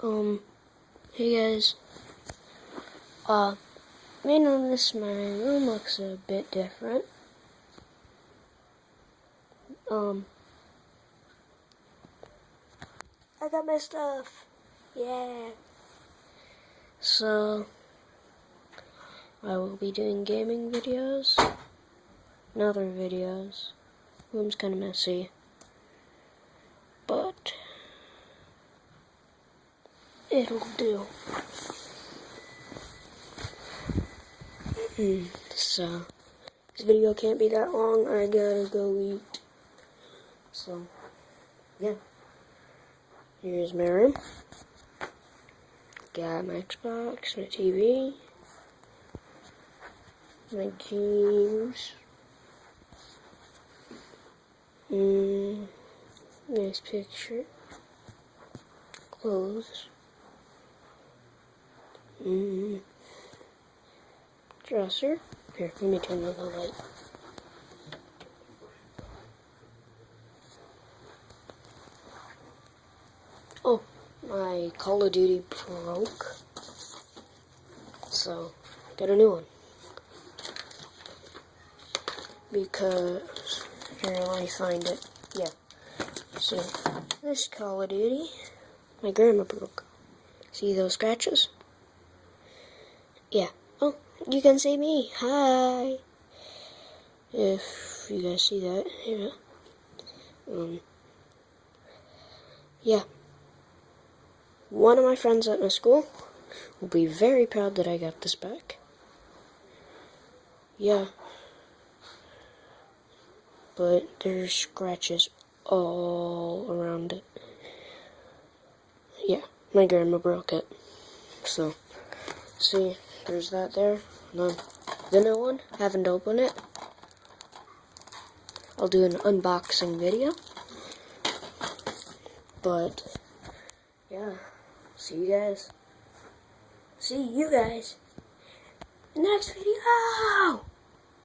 Hey guys. May notice my room looks a bit different. I got my stuff. Yeah. So, I will be doing gaming videos and other videos. Room's kind of messy, but it'll do. So, this video can't be that long. I gotta go eat. So, yeah. Here's my room. Got my Xbox, my TV, my games. Nice picture. Clothes. Dresser. Here, let me turn on the light. Oh, my Call of Duty broke. So, got a new one. Because, here, let me find it. Yeah. So, this Call of Duty, my grandma broke. See those scratches? Yeah. Oh, you can see me. Hi. If you guys see that, yeah. One of my friends at my school will be very proud that I got this back. Yeah. But there's scratches all around it. Yeah, my grandma broke it. So, see, there's that there. And then the new one, haven't opened it. I'll do an unboxing video. But, yeah, see you guys. See you guys next video.